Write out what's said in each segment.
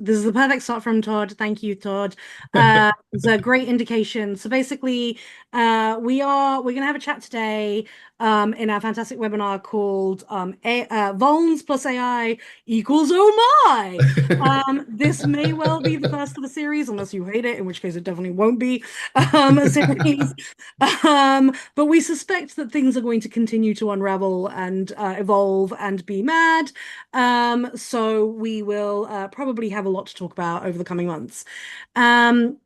this is the perfect start from Tod. Thank you, Tod. It's a great indication. So basically, we're gonna have a chat today in our fantastic webinar called Vulns plus AI equals Oh My. This may well be the first of the series, unless you hate it, in which case it definitely won't be a series. But we suspect that things are going to continue to unravel and evolve and be mad. So we will probably have a lot to talk about over the coming months. That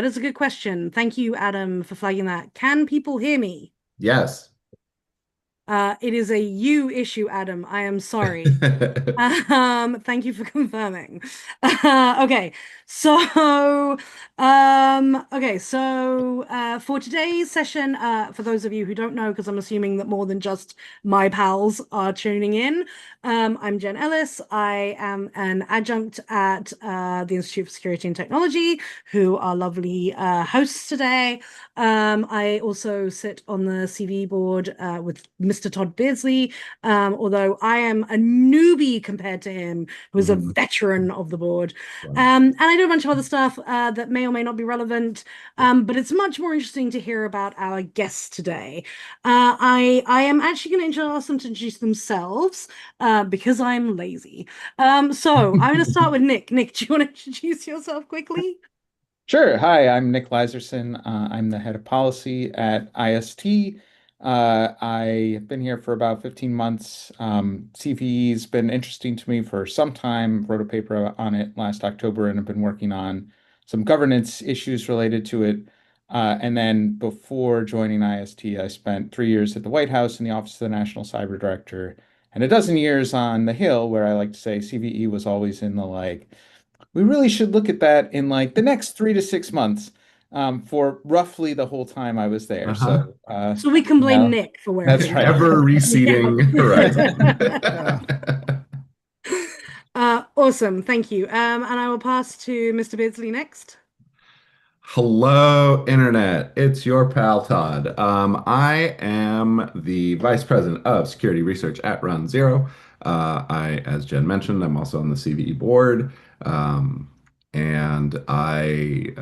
is a good question. Thank you, Adam, for flagging that. Can people hear me? Yes. It is a you issue, Adam. I am sorry. Thank you for confirming. Okay, so for today's session, for those of you who don't know, because I'm assuming that more than just my pals are tuning in, I'm Jen Ellis. I am an adjunct at the Institute for Security and Technology, who are lovely hosts today. I also sit on the CVE board with Mr. Tod Beardsley, although I am a newbie compared to him, who is a Mhm. veteran of the board. Wow. And I do a bunch of other stuff that may or may not be relevant, but it's much more interesting to hear about our guests today. I am actually going to ask them to introduce themselves because I'm lazy. So I'm going to start with Nick. Nick, do you want to introduce yourself quickly? Sure. Hi, I'm Nick Leiserson. I'm the head of policy at IST. I've been here for about 15 months. CVE's been interesting to me for some time. Wrote a paper on it last October and have been working on some governance issues related to it. And then before joining IST, I spent 3 years at the White House in the Office of the National Cyber Director and a dozen years on the Hill, where I like to say CVE was always in the like, we really should look at that in like the next 3 to 6 months, for roughly the whole time I was there. Uh-huh. So we can blame Now Nick for where that's things right. are. Ever Yeah. receding horizon. Yeah. Awesome, thank you. And I will pass to Mr. Beardsley next. Hello, Internet. It's your pal Todd. I am the Vice President of Security Research at runZero. As Jen mentioned, I'm also on the CVE board. And I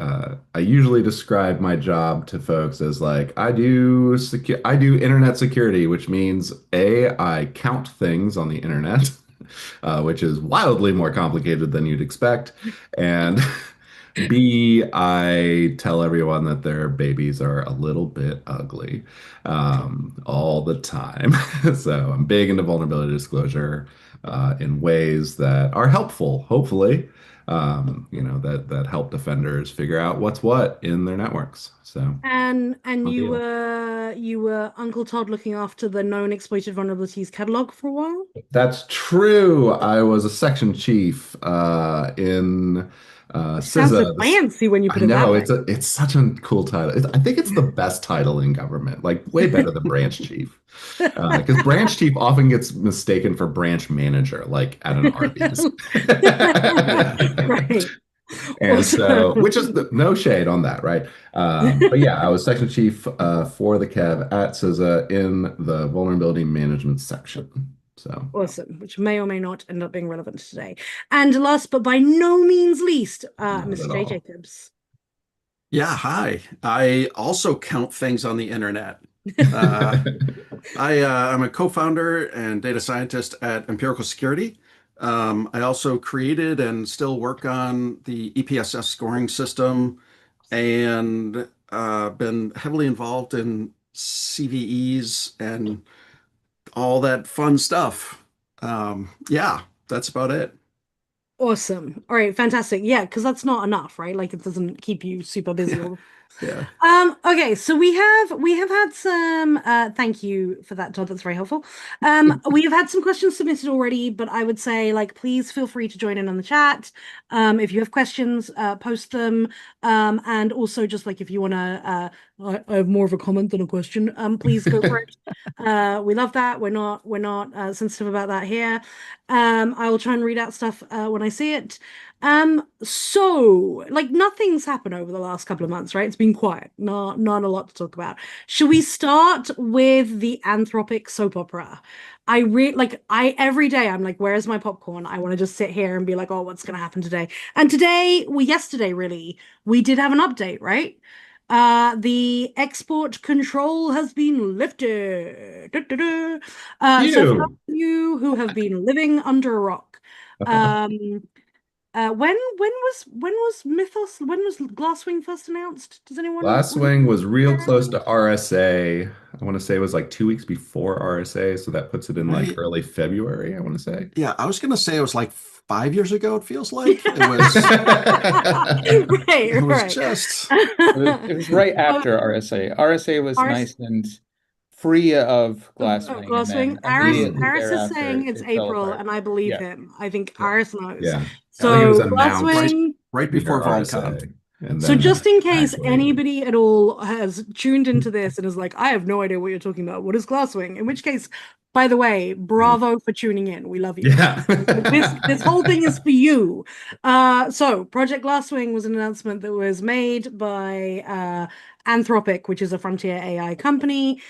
usually describe my job to folks as like I do internet security, which means A, I count things on the internet, which is wildly more complicated than you'd expect, and B, I tell everyone that their babies are a little bit ugly, all the time. So I'm big into vulnerability disclosure in ways that are helpful, hopefully, that help defenders figure out what's what in their networks. So, And no deal. you were Uncle Todd looking after the known exploited vulnerabilities catalog for a while. That's true. I was a section chief in Which sounds so CISA. fancy when you I put it that know way. it's such a cool title. I think it's the best title in government, like way better than branch chief. Because branch chief often gets mistaken for branch manager, like at an Arby's. Yeah. Right. And so, Awesome. which is no shade on that, right? But yeah, I was section chief for the Kev at CISA in the vulnerability management section. So. Awesome, which may or may not end up being relevant today. And last but by no means least, Not Mr. at J. all. Jacobs. Yeah, hi. I also count things on the internet. Uh, I'm a co-founder and data scientist at Empirical Security. I also created and still work on the EPSS scoring system and been heavily involved in CVEs and all that fun stuff. Yeah, that's about it. Awesome. All right, fantastic. Yeah, because that's not enough, right? Like it doesn't keep you super busy Yeah, all. yeah. Okay, so we have had some thank you for that, Todd. That's very helpful. We have had some questions submitted already, but I would say like please feel free to join in on the chat. If you have questions, post them. And also just like if you wanna I have more of a comment than a question, please go for it. We love that. We're not sensitive about that here. I will try and read out stuff when I see it. So like nothing's happened over the last couple of months, right? It's it's been quiet. Not a lot to talk about. Should we start with the Anthropic soap opera? Every day I'm like, where's my popcorn? I want to just sit here and be like, oh, what's gonna happen today? And yesterday really, we did have an update, right? The export control has been lifted. So for those of you who have been living under a rock, when was Glasswing first announced? Does anyone? Glasswing was real close to RSA. I want to say it was like 2 weeks before RSA, so that puts it in like early February, I want to say. Yeah, I was gonna say it was like 5 years ago, it feels like. It was it was right after RSA. RSA was nice and free of Glasswing. Glasswing. Aris is saying it's April, and I believe him. I think Aris knows. Yeah. So Glasswing right before VolCon. So just in case anybody at all has tuned into this and is like, I have no idea what you're talking about. What is Glasswing? In which case, by the way, bravo for tuning in. We love you. Yeah. This whole thing is for you. So Project Glasswing was an announcement that was made by Anthropic, which is a frontier AI company.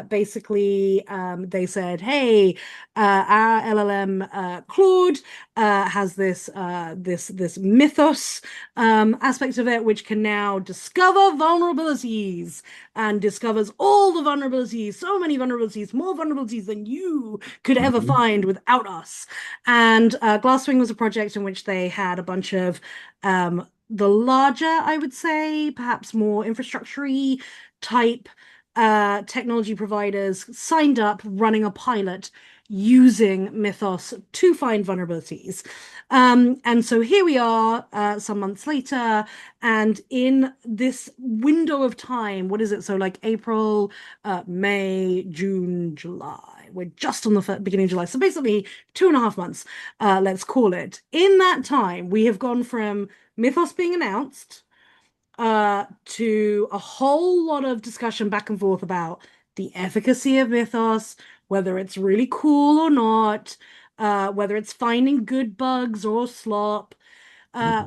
Basically, they said, hey, our LLM Claude has this mythos aspect of it, which can now discover vulnerabilities and discovers all the vulnerabilities, so many vulnerabilities, more vulnerabilities than you could ever find without us. And Glasswing was a project in which they had a bunch of the larger, I would say, perhaps more infrastructure-y type technology providers signed up running a pilot using Mythos to find vulnerabilities. And so here we are some months later, and in this window of time, what is it? So like April, May, June, July. We're just on the beginning of July. So basically 2.5 months, let's call it. In that time, we have gone from Mythos being announced to a whole lot of discussion back and forth about the efficacy of Mythos, whether it's really cool or not, whether it's finding good bugs or slop.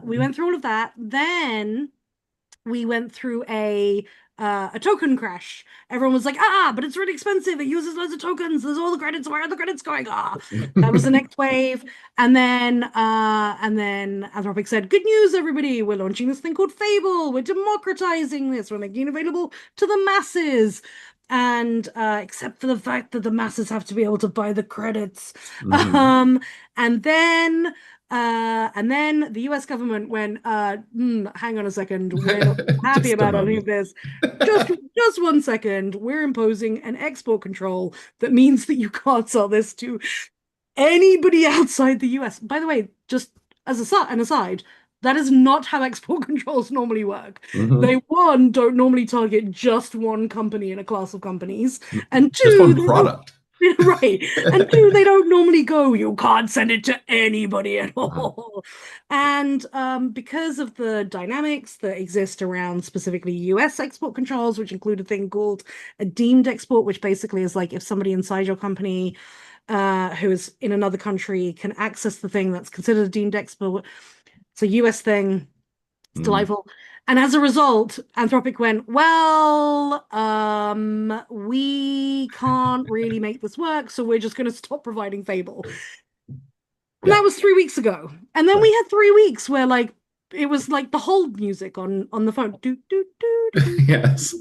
We went through all of that. Then we went through a token crash. Everyone was like, but it's really expensive. It uses loads of tokens. There's all the credits. Where are the credits going? That was the next wave. And then Anthropic said, good news, everybody. We're launching this thing called Fable. We're democratizing this. We're making it available to the masses. And except for the fact that the masses have to be able to buy the credits. And then the US government went, hang on a second, we're not happy about any of this. Just 1 second. We're imposing an export control that means that you can't sell this to anybody outside the US. By the way, just as an aside, that is not how export controls normally work. They, one, don't normally target just one company in a class of companies, and two, just one product. Right. And two, they don't normally go, you can't send it to anybody at all. And because of the dynamics that exist around specifically US export controls, which include a thing called a deemed export, which basically is like if somebody inside your company who is in another country can access the thing that's considered a deemed export. It's a US thing. It's delightful. And as a result, Anthropic went, well, we can't really make this work, so we're just going to stop providing Fable. And that was 3 weeks ago. And then we had 3 weeks where, like, it was like the hold music on the phone. Do, do, do, do. Yes.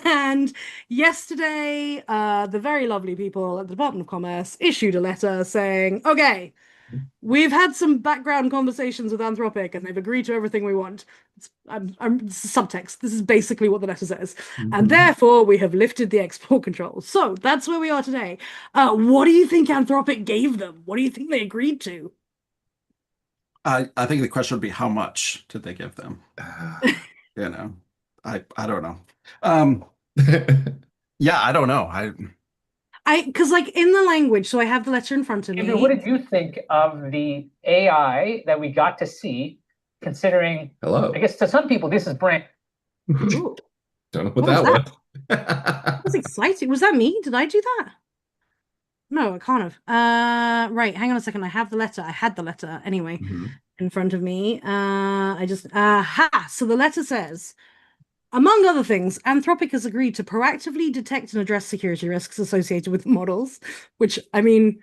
And yesterday, the very lovely people at the Department of Commerce issued a letter saying, okay, we've had some background conversations with Anthropic and they've agreed to everything we want. Subtext. This is basically what the letter says. And therefore, we have lifted the export controls. So that's where we are today. What do you think Anthropic gave them? What do you think they agreed to? I think the question would be, how much did they give them? You know, I don't know. Yeah, I don't know. Because like in the language, so I have the letter in front of me. What did you think of the AI that we got to see, considering, I guess to some people, this is brand. Ooh. Don't know what that was. That was exciting. Was that me? Did I do that? No, I can't have. Right, hang on a second. I have the letter. I had the letter anyway in front of me. So the letter says, among other things, Anthropic has agreed to proactively detect and address security risks associated with models, which, I mean,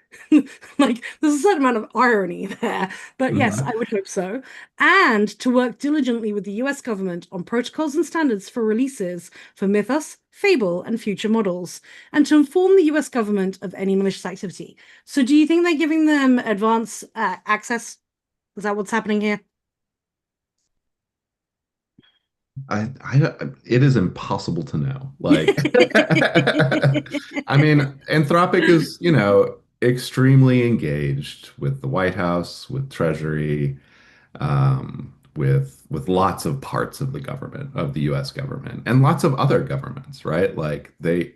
like, there's a certain amount of irony there, but yes, I would hope so. And to work diligently with the US government on protocols and standards for releases for Mythos, Fable, and future models, and to inform the US government of any malicious activity. So do you think they're giving them advance access? Is that what's happening here? It is impossible to know. Like, I mean, Anthropic is, extremely engaged with the White House, with Treasury, with lots of parts of the government, of the US government, and lots of other governments, right? Like they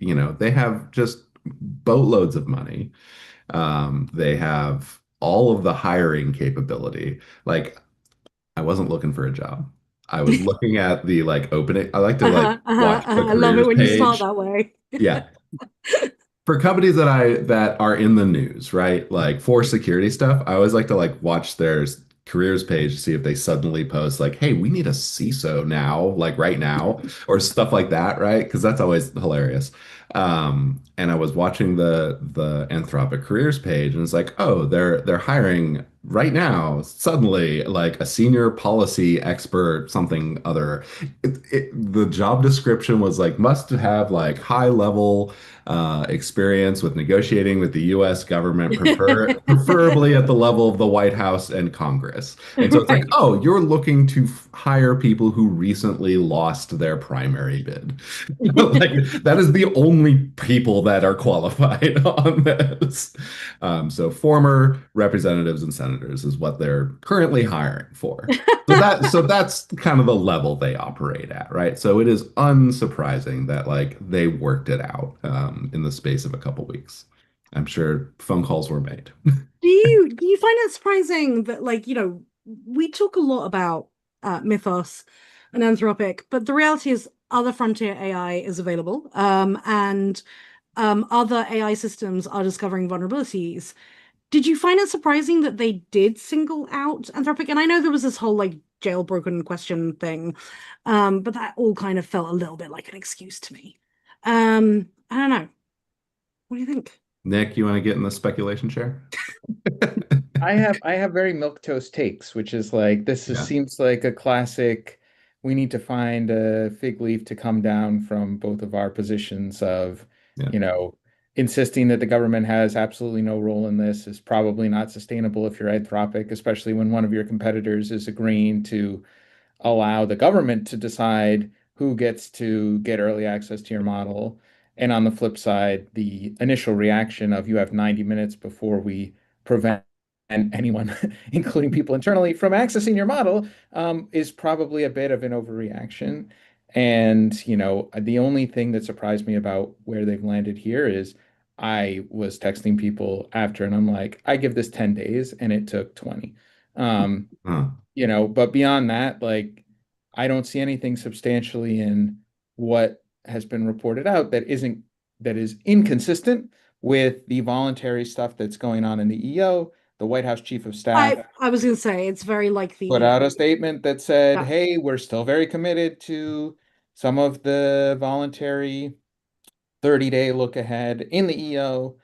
have just boatloads of money. They have all of the hiring capability. Like, I wasn't looking for a job. I was looking at the like opening. I like to watch the I love it careers when you start page. that way. Yeah. For companies that are in the news, right? Like for security stuff, I always like to like watch their careers page to see if they suddenly post like, "Hey, we need a CISO now, like right now," or stuff like that, right? Because that's always hilarious. And I was watching the Anthropic careers page, and it's like, oh, they're hiring right now, suddenly, like a senior policy expert, something other. The job description was like must have like high level experience with negotiating with the U.S. government, preferably at the level of the White House and Congress. And so it's like, Right. oh, you're looking to hire people who recently lost their primary bid. Like that is the only people that are qualified on this. So former representatives and senators is what they're currently hiring for. So that's kind of the level they operate at, right? So it is unsurprising that like they worked it out in the space of a couple weeks. I'm sure phone calls were made. Do you find it surprising that like, we talk a lot about Mythos and Anthropic, but the reality is other frontier AI is available. And other AI systems are discovering vulnerabilities. Did you find it surprising that they did single out Anthropic? And I know there was this whole like jailbroken question thing, but that all kind of felt a little bit like an excuse to me. I don't know. What do you think? Nick, you want to get in the speculation chair? I have very milquetoast takes, which is like Yeah, seems like a classic. We need to find a fig leaf to come down from both of our positions of, yeah. you know, insisting that the government has absolutely no role in this is probably not sustainable if you're Anthropic, especially when one of your competitors is agreeing to allow the government to decide who gets to get early access to your model. And on the flip side, the initial reaction of you have 90 minutes before we prevent anyone, including people internally, from accessing your model, is probably a bit of an overreaction. And, the only thing that surprised me about where they've landed here is I was texting people after, and I'm like, I give this 10 days, and it took 20. Um, Huh. but beyond that, like, I don't see anything substantially in what has been reported out that is inconsistent with the voluntary stuff that's going on in the EO. The White House Chief of Staff I was gonna say it's very like the put out a statement that said, yeah. hey, we're still very committed to some of the voluntary 30-day look ahead in the EO.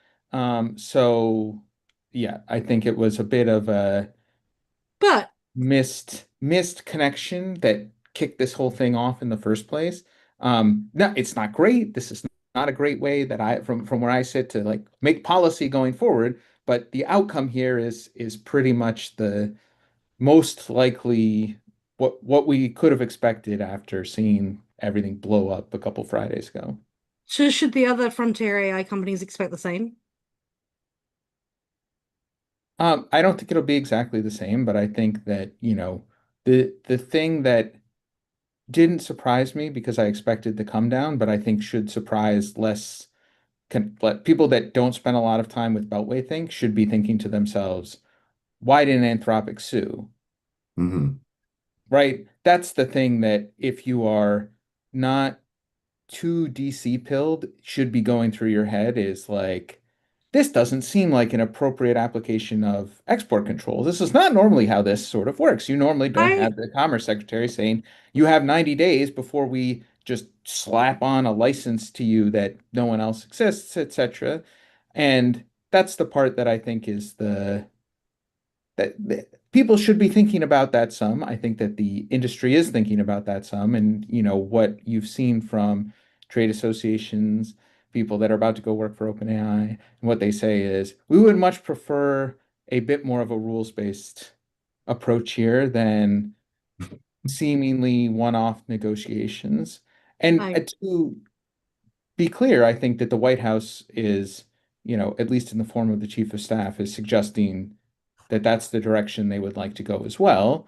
So yeah, I think it was a bit of a But missed connection that kicked this whole thing off in the first place. No, it's not great. This is not a great way that from where I sit to like make policy going forward. But the outcome here is pretty much the most likely what we could have expected after seeing everything blow up a couple Fridays ago. should the other frontier AI companies expect the same? I don't think it'll be exactly the same, but I think that, the thing that didn't surprise me because I expected to come down, but I think should surprise less let people that don't spend a lot of time with Beltway think should be thinking to themselves, why didn't Anthropic sue? Hmm. Right? That's the thing that if you are not too DC pilled should be going through your head is like, this doesn't seem like an appropriate application of export control. This is not normally how this sort of works. You normally don't have the Commerce Secretary saying, you have 90 days before we just slap on a license to you that no one else exists, etc. And that's the part that I think is that people should be thinking about that some. I think that the industry is thinking about that some, and what you've seen from trade associations, people that are about to go work for OpenAI, and what they say is we would much prefer a bit more of a rules-based approach here than seemingly one-off negotiations. And to be clear, I think that the White House is, at least in the form of the chief of staff, is suggesting that that's the direction they would like to go as well.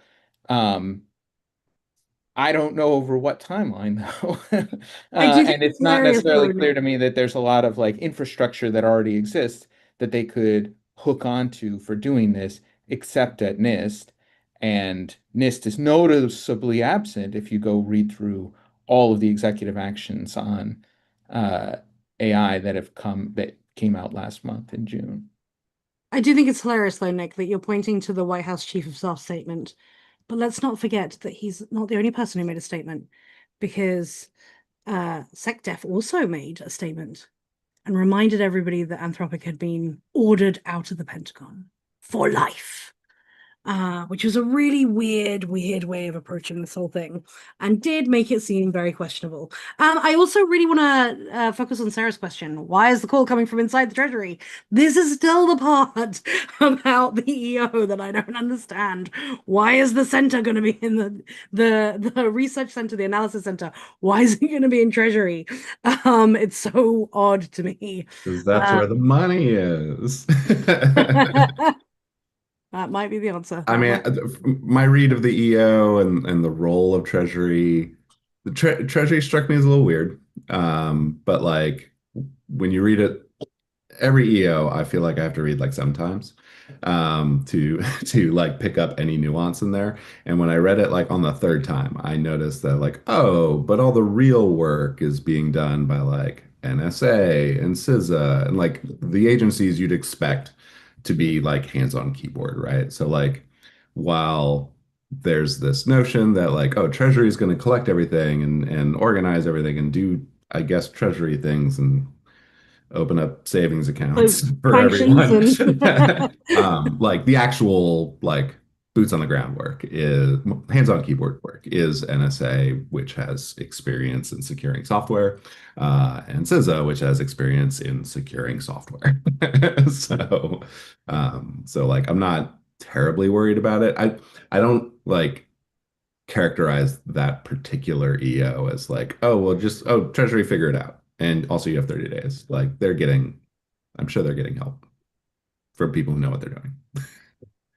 I don't know over what timeline though. And it's not necessarily clear to me that there's a lot of like infrastructure that already exists that they could hook onto for doing this, except at NIST. And NIST is noticeably absent if you go read through all of the executive actions on AI that came out last month in June. I do think it's hilarious, though, Nick, that you're pointing to the White House Chief of Staff statement. But let's not forget that he's not the only person who made a statement, because SecDef also made a statement and reminded everybody that Anthropic had been ordered out of the Pentagon for life. Which was a really weird way of approaching this whole thing, and did make it seem very questionable. I also really want to focus on Sarah's question. Why is the call coming from inside the Treasury? This is still the part about the EO that I don't understand. Why is the center going to be in the research center, the analysis center? Why is it going to be in Treasury? It's so odd to me. Because that's where the money is. That might be the answer. I mean, my read of the EO and the role of Treasury, the Treasury struck me as a little weird. But like when you read it, every EO, I feel like I have to read like sometimes to like pick up any nuance in there. And when I read it like on the third time, I noticed that like, oh, but all the real work is being done by like NSA and CISA and like the agencies you'd expect to be like hands-on keyboard, right? So like while there's this notion that like, oh, Treasury is going to collect everything and organize everything and do, I guess, Treasury things and open up savings accounts for everyone. Like the actual like boots on the ground work is hands-on keyboard work is NSA, which has experience in securing software, and CISA, which has experience in securing software. So like I'm not terribly worried about it. I don't like characterize that particular EO as like, oh, well, just, oh, Treasury, figure it out. And also you have 30 days. Like I'm sure they're getting help from people who know what they're doing.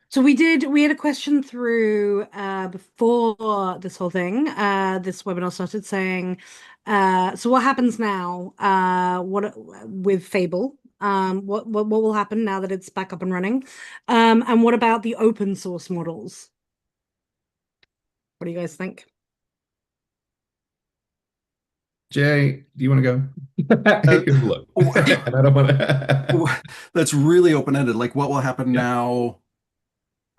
So we had a question through before this whole thing, this webinar started saying, so what happens now what with Fable? What will happen now that it's back up and running? And what about the open source models? What do you guys think? Jay, do you want to go? Look, I don't want to. That's really open-ended. Like, what will happen now,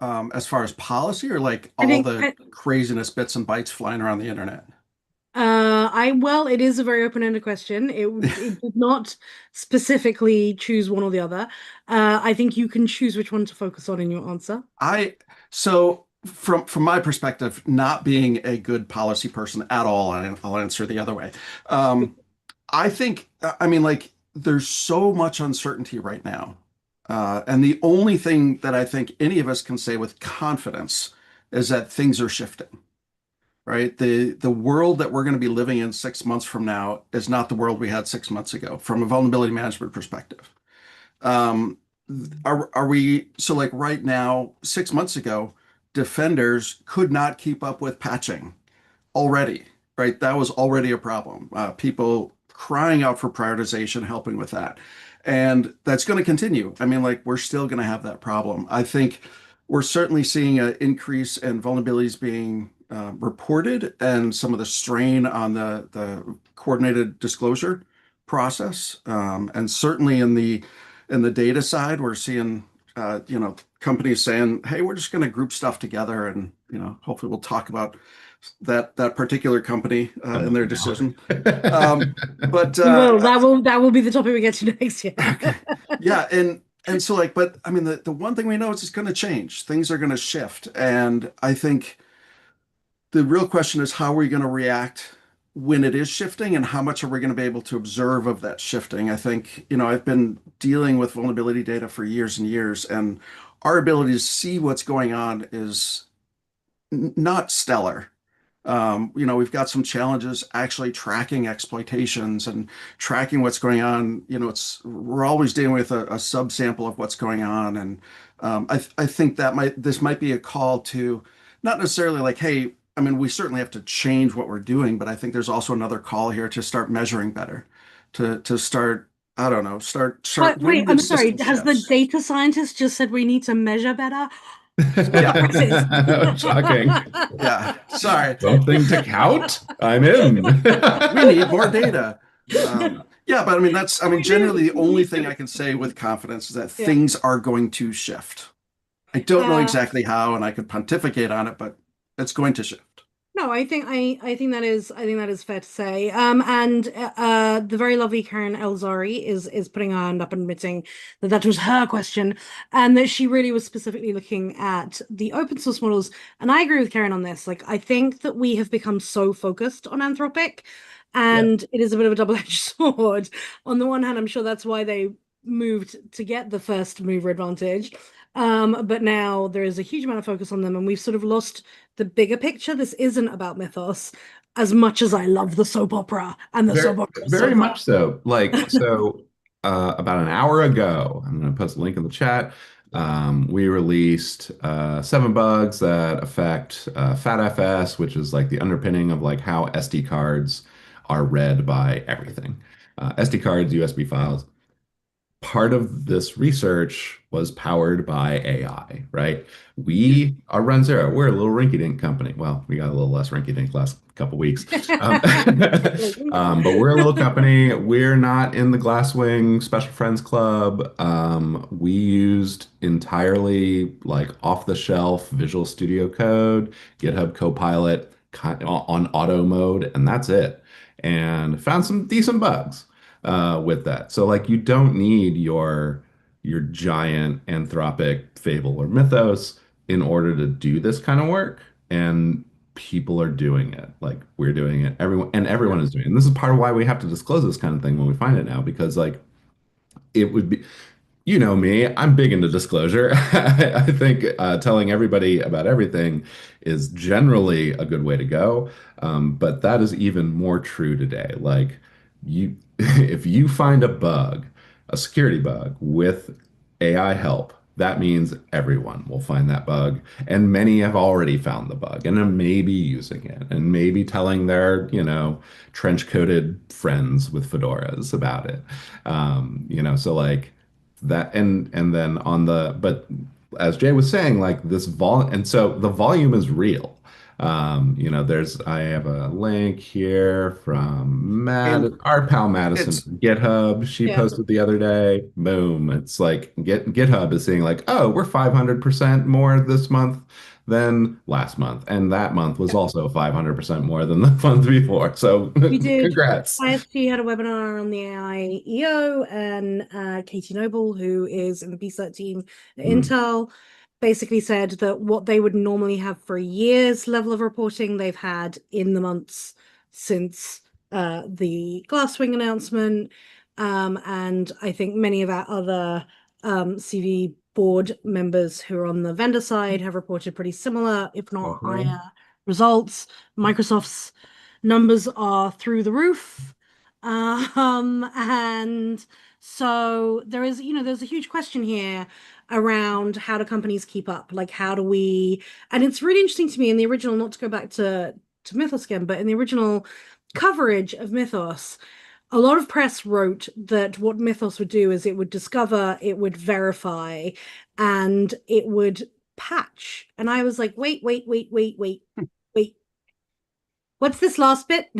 as far as policy, or like all the craziness bits and bytes flying around the internet? Well, it is a very open-ended question. It did not specifically choose one or the other. I think you can choose which one to focus on in your answer. So from my perspective, not being a good policy person at all, and I'll answer the other way. I think, I mean, like, there's so much uncertainty right now. And the only thing that I think any of us can say with confidence is that things are shifting, right? The world that we're going to be living in 6 months from now is not the world we had 6 months ago from a vulnerability management perspective. Are we, so like right now, 6 months ago, defenders could not keep up with patching already, right? That was already a problem. People crying out for prioritization, helping with that. And that's going to continue. I mean, like, we're still going to have that problem. I think we're certainly seeing an increase in vulnerabilities being reported and some of the strain on the coordinated disclosure process. And certainly in the In the data side, we're seeing, companies saying, "Hey, we're just going to group stuff together, and hopefully we'll talk about that particular company and their decision." But that will be the topic we get to next year. Yeah, and so but I mean, the one thing we know is it's going to change. Things are going to shift, and I think the real question is, how are we going to react when it is shifting, and how much are we going to be able to observe of that shifting? I think, I've been dealing with vulnerability data for years and years, and our ability to see what's going on is not stellar. We've got some challenges actually tracking exploitations and tracking what's going on. We're always dealing with a subsample of what's going on, and I think this might be a call to not necessarily like, hey, I mean, we certainly have to change what we're doing, but I think there's also another call here to start measuring better, to start, I don't know, start. Wait, I'm sorry. Has the data scientist just said we need to measure better? Yeah. Shocking. Yeah. Sorry. Something to count? I'm in. We need more data. Yeah, but I mean, generally the only thing I can say with confidence is that things are going to shift. I don't know exactly how, and I could pontificate on it, but it's going to shift. No, I think that is fair to say. And the very lovely Karen Elzari is putting her hand up and admitting that was her question, and that she really was specifically looking at the open source models. And I agree with Karen on this. Like, I think that we have become so focused on Anthropic, and it is a bit of a double-edged sword. On the one hand, I'm sure that's why they moved to get the first mover advantage. But now there is a huge amount of focus on them, and we've sort of lost the bigger picture. This isn't about Mythos, as much as I love the soap opera and the soap opera. Very much so. About an hour ago, I'm going to post a link in the chat. We released 7 bugs that affect FATFS, which is like the underpinning of like how SD cards are read by everything. SD cards, USB files. Part of this research was powered by AI, right? We are runZero. We're a little rinky-dink company. Well, we got a little less rinky-dink last couple weeks. But we're a little company. We're not in the Glasswing Special Friends Club. We used entirely like off-the-shelf Visual Studio Code, GitHub Copilot on auto mode, and that's it. And found some decent bugs with that. So like, you don't need your giant Anthropic Fable or Mythos in order to do this kind of work. And people are doing it. Like, we're doing it. Everyone is doing it. And this is part of why we have to disclose this kind of thing when we find it now, because like, it would be, you know me, I'm big into disclosure. I think telling everybody about everything is generally a good way to go. But that is even more true today. Like, if you find a bug, a security bug with AI help, that means everyone will find that bug. And many have already found the bug and are maybe using it and maybe telling their, trench-coated friends with fedoras about it. So like that, and then but as Jay was saying, like and so the volume is real. I have a link here from our pal Madison GitHub. She posted the other day. Boom. It's like GitHub is saying like, oh, we're 500% more this month than last month. And that month was also 500% more than the month before. So we did. Congrats. IST had a webinar on the AI EO, and Katie Noble, who is in the BCERT team at Intel, basically said that what they would normally have for a year's level of reporting, they've had in the months since the Glasswing announcement. And I think many of our other CV board members who are on the vendor side have reported pretty similar, if not higher, results. Microsoft's numbers are through the roof. And so there's a huge question here around how do companies keep up? Like, how do we, and it's really interesting to me in the original, not to go back to Mythos again, but in the original coverage of Mythos, a lot of press wrote that what Mythos would do is it would discover, it would verify, and it would patch. And I was like, wait. What's this last bit?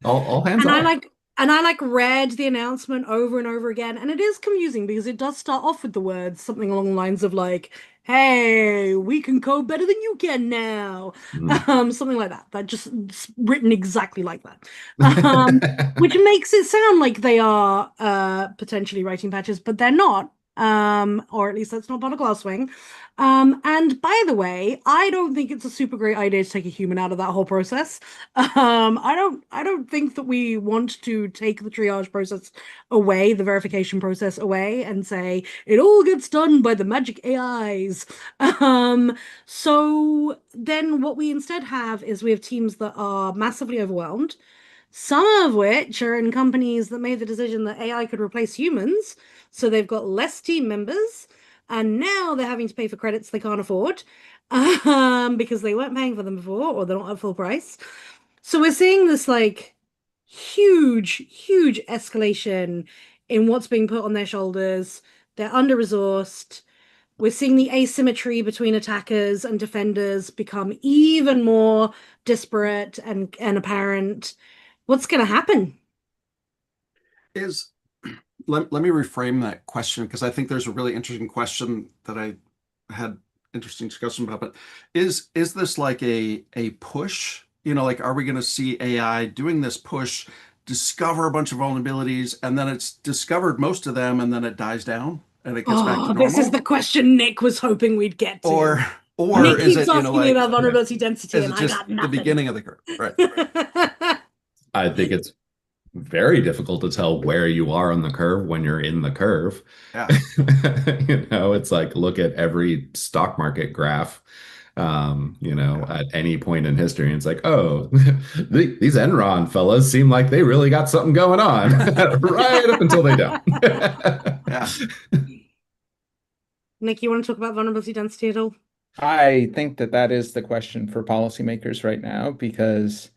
All hands and on. And I like read the announcement over and over again, and it is confusing because it does start off with the words something along the lines of like, "Hey, we can code better than you can now," something like that. That just written exactly like that, which makes it sound like they are potentially writing patches, but they're not. Or at least that's not part of Glasswing. And by the way, I don't think it's a super great idea to take a human out of that whole process. I don't think that we want to take the triage process away, the verification process away, and say it all gets done by the magic AIs. So then what we instead have is we have teams that are massively overwhelmed, some of which are in companies that made the decision that AI could replace humans, so they've got less team members, and now they're having to pay for credits they can't afford, because they weren't paying for them before, or they're not at full price. So we're seeing this like huge, huge escalation in what's being put on their shoulders. They're under-resourced. We're seeing the asymmetry between attackers and defenders become even more disparate and apparent. What's going to happen? Let me reframe that question, because I think there's a really interesting question that I had interesting discussion about. But is this like a push? Like, are we going to see AI doing this push, discover a bunch of vulnerabilities, and then it's discovered most of them, and then it dies down and it gets back to normal? This is the question Nick was hoping we'd get to. Or Nick is keeps it, asking me about vulnerability density, is and it I just got the nothing. beginning of the curve? Right. I think it's very difficult to tell where you are on the curve when you're in the curve. Yeah. It's like, look at every stock market graph, at any point in history. And it's like, oh, these Enron fellas seem like they really got something going on right up until they don't. Yeah. Nick, you want to talk about vulnerability density at all? I think that is the question for policymakers right now, because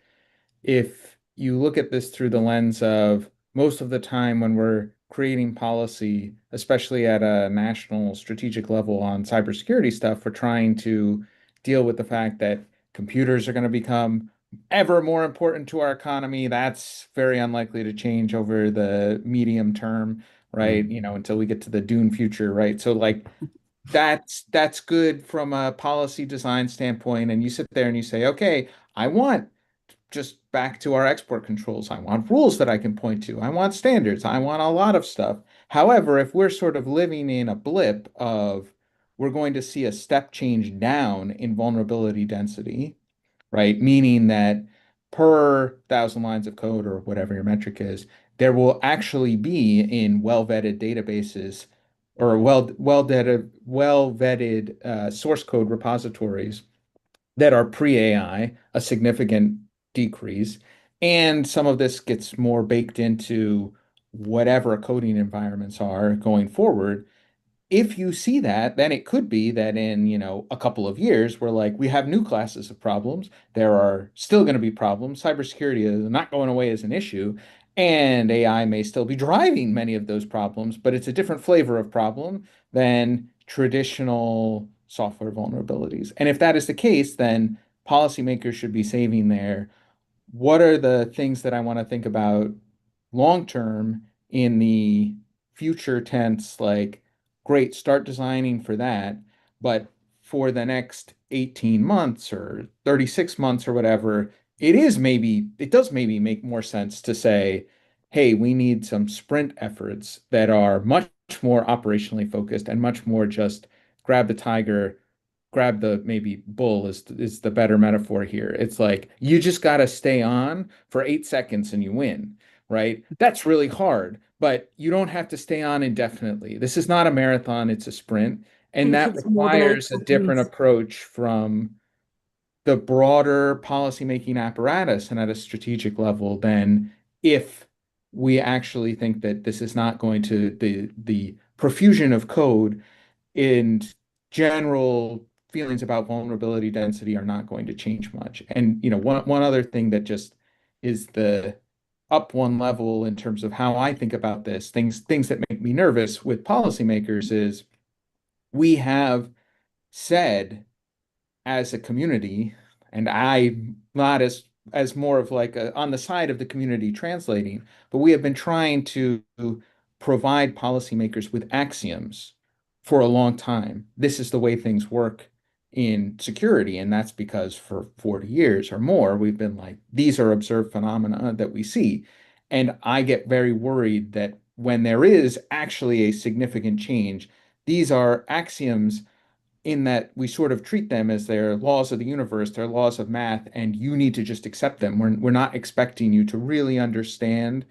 if you look at this through the lens of most of the time when we're creating policy, especially at a national strategic level on cybersecurity stuff, we're trying to deal with the fact that computers are going to become ever more important to our economy. That's very unlikely to change over the medium term, right? Until we get to the Dune future, right? So like that's good from a policy design standpoint. And you sit there and you say, okay, I want just back to our export controls. I want rules that I can point to. I want standards. I want a lot of stuff. However, if we're sort of living in a blip of we're going to see a step change down in vulnerability density, right? Meaning that per 1,000 lines of code or whatever your metric is, there will actually be in well-vetted databases or well-vetted source code repositories that are pre-AI, a significant decrease. And some of this gets more baked into whatever coding environments are going forward. If you see that, then it could be that in, a couple of years, we're like, we have new classes of problems. There are still going to be problems. Cybersecurity is not going away as an issue. And AI may still be driving many of those problems, but it's a different flavor of problem than traditional software vulnerabilities. And if that is the case, then policymakers should be saving their what are the things that I want to think about long term in the future tense, like, great, start designing for that. But for the next 18 months or 36 months or whatever, it does maybe make more sense to say, hey, we need some sprint efforts that are much more operationally focused and much more just grab the tiger, grab the maybe bull is the better metaphor here. It's like you just got to stay on for 8 seconds and you win, right? That's really hard, but you don't have to stay on indefinitely. This is not a marathon, it's a sprint. And that requires a different approach from the broader policymaking apparatus and at a strategic level than if we actually think that this is not going to the profusion of code in general feelings about vulnerability density are not going to change much. And one other thing that just is the up one level in terms of how I think about this, things that make me nervous with policymakers is we have said as a community, and I'm not as as more of like on the side of the community translating, but we have been trying to provide policymakers with axioms for a long time. This is the way things work in security, and that's because for 40 years or more, we've been like, these are observed phenomena that we see. And I get very worried that when there is actually a significant change, these are axioms in that we sort of treat them as their laws of the universe, their laws of math, and you need to just accept them. We're not expecting you to really understand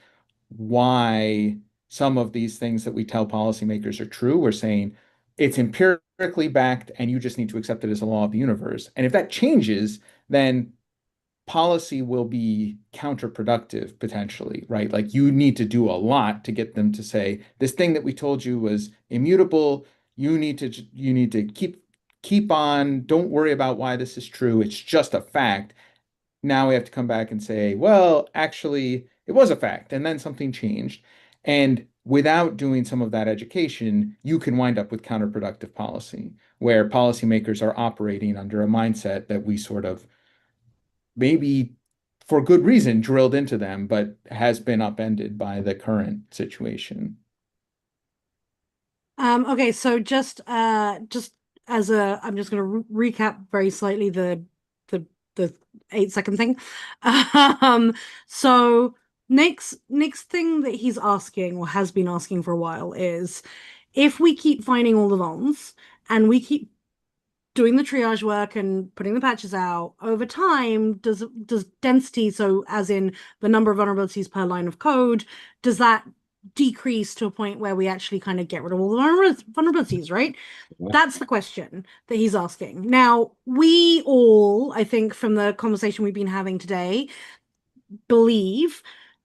why some of these things that we tell policymakers are true. We're saying it's empirically backed and you just need to accept it as a law of the universe. And if that changes, then policy will be counterproductive potentially, right? Like you need to do a lot to get them to say this thing that we told you was immutable. You need to keep on. Don't worry about why this is true. It's just a fact. Now we have to come back and say, well, actually, it was a fact, and then something changed. And without doing some of that education, you can wind up with counterproductive policy, where policymakers are operating under a mindset that we sort of maybe for good reason drilled into them, but has been upended by the current situation. Okay, so just as I'm just going to recap very slightly the 8-second thing. So next thing that he's asking or has been asking for a while is if we keep finding all the vulns and we keep doing the triage work and putting the patches out over time, does density, so as in the number of vulnerabilities per line of code, does that decrease to a point where we actually kind of get rid of all the vulnerabilities, right? Yeah. That's the question that he's asking. Now, we all, I think from the conversation we've been having today, believe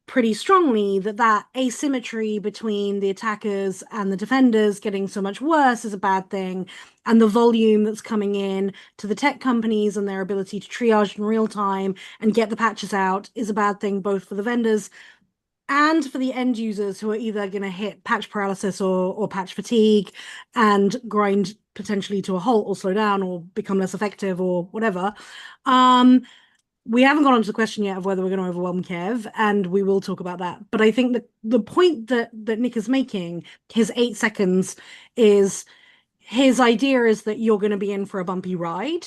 pretty strongly that asymmetry between the attackers and the defenders getting so much worse is a bad thing, and the volume that's coming in to the tech companies and their ability to triage in real time and get the patches out is a bad thing, both for the vendors and for the end users who are either going to hit patch paralysis or patch fatigue and grind potentially to a halt or slow down or become less effective or whatever. We haven't got onto the question yet of whether we're going to overwhelm Kev, and we will talk about that. But I think that the point that Nick is making, his 8 seconds, is his idea is that you're going to be in for a bumpy ride.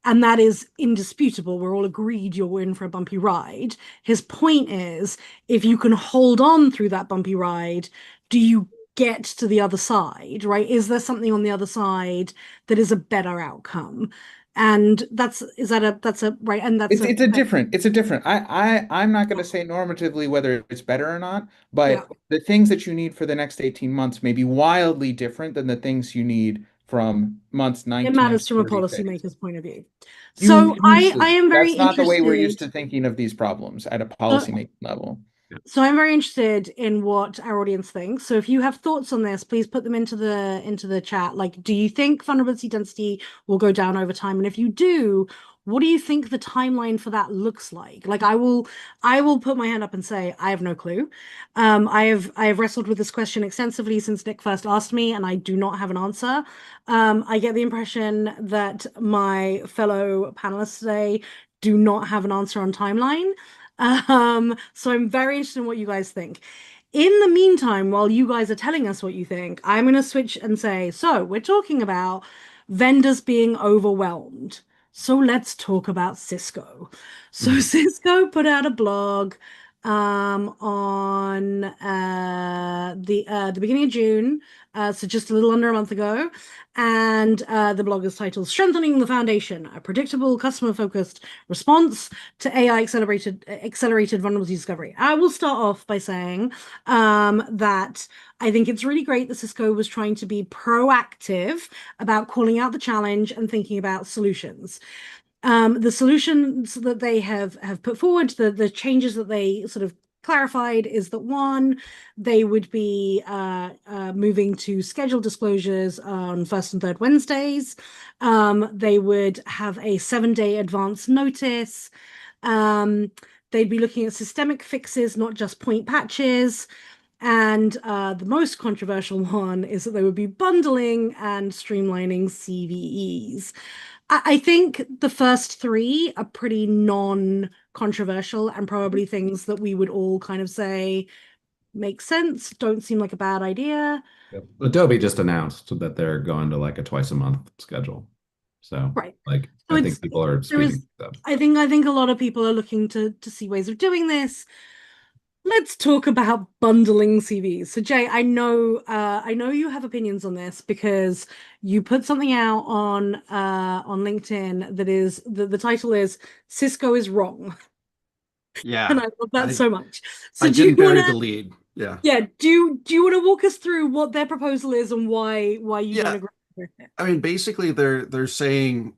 And that is indisputable. We're all agreed you're in for a bumpy ride. His point is, if you can hold on through that bumpy ride, do you get to the other side, right? Is there something on the other side that is a better outcome? And it's a different. I'm not going to say normatively whether it's better or not, but the things that you need for the next 18 months may be wildly different than the things you need from months 19. It matters from a policymaker's point of view. So I am very interested. That's not the way we're used to thinking of these problems at a policymaking level. So I'm very interested in what our audience thinks. So if you have thoughts on this, please put them into the chat. Like, do you think vulnerability density will go down over time? And if you do, what do you think the timeline for that looks like? Like, I will put my hand up and say I have no clue. I have wrestled with this question extensively since Nick first asked me, and I do not have an answer. I get the impression that my fellow panelists today do not have an answer on timeline. So I'm very interested in what you guys think. In the meantime, while you guys are telling us what you think, I'm going to switch and say, so we're talking about vendors being overwhelmed. So let's talk about Cisco. So Cisco put out a blog on the beginning of June, so just a little under a month ago, and the blog is titled "Strengthening the Foundation: A Predictable, Customer-Focused Response to AI Accelerated Vulnerability Discovery." I will start off by saying that I think it's really great that Cisco was trying to be proactive about calling out the challenge and thinking about solutions. The solutions that they have put forward, the changes that they sort of clarified is that, one, they would be moving to scheduled disclosures on first and third Wednesdays. They would have a 7-day advance notice. They'd be looking at systemic fixes, not just point patches. And the most controversial one is that they would be bundling and streamlining CVEs. I think the first three are pretty non-controversial and probably things that we would all kind of say make sense, don't seem like a bad idea. Yep. Adobe just announced that they're going to like a twice a month schedule. So Right. like So I think people are speeding up. I think a lot of people are looking to see ways of doing this. Let's talk about bundling CVs. So Jay, I know you have opinions on this because you put something out on LinkedIn that is the title is Cisco is wrong. Yeah. And I love that so much. So I do you didn't bury wanna, the lead. Yeah. Yeah, do you want to walk us through what their proposal is and why you don't agree with it? I mean, basically, they're saying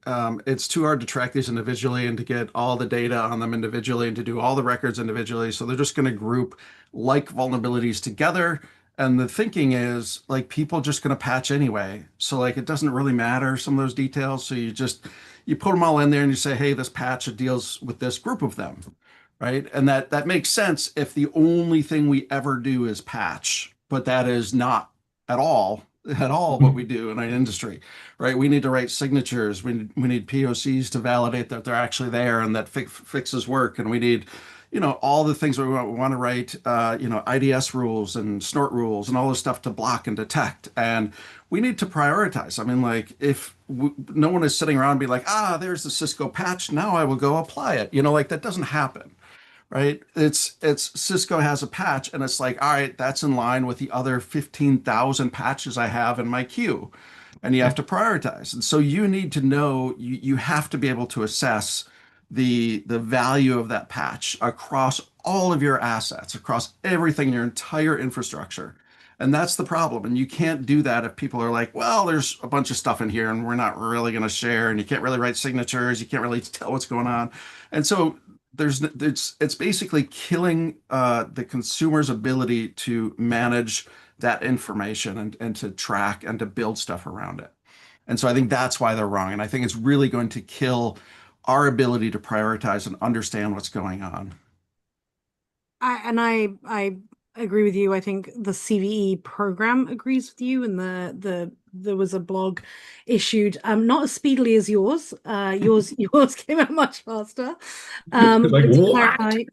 it's too hard to track these individually and to get all the data on them individually and to do all the records individually. So they're just going to group like vulnerabilities together. And the thinking is like people just going to patch anyway. So like it doesn't really matter some of those details. So you put them all in there and you say, hey, this patch deals with this group of them, right? And that makes sense if the only thing we ever do is patch, but that is not at all what we do in our industry, right? We need to write signatures. We need POCs to validate that they're actually there and that fixes work. And we need, all the things we want to write, IDS rules and snort rules and all this stuff to block and detect. And we need to prioritize. I mean, like if no one is sitting around and be like, there's the Cisco patch. Now I will go apply it. Like that doesn't happen. Right? It's Cisco has a patch and it's like, all right, that's in line with the other 15,000 patches I have in my queue. And you have to prioritize. And so you need to know, you have to be able to assess the value of that patch across all of your assets, across everything, your entire infrastructure. And that's the problem. And you can't do that if people are like, well, there's a bunch of stuff in here and we're not really going to share. And you can't really write signatures. You can't really tell what's going on. And so it's basically killing the consumer's ability to manage that information and to track and to build stuff around it. And so I think that's why they're wrong. And I think it's really going to kill our ability to prioritize and understand what's going on. I agree with you. I think the CVE program agrees with you, and there was a blog issued not as speedily as yours. Yours came out much faster. Like, to what? clarify,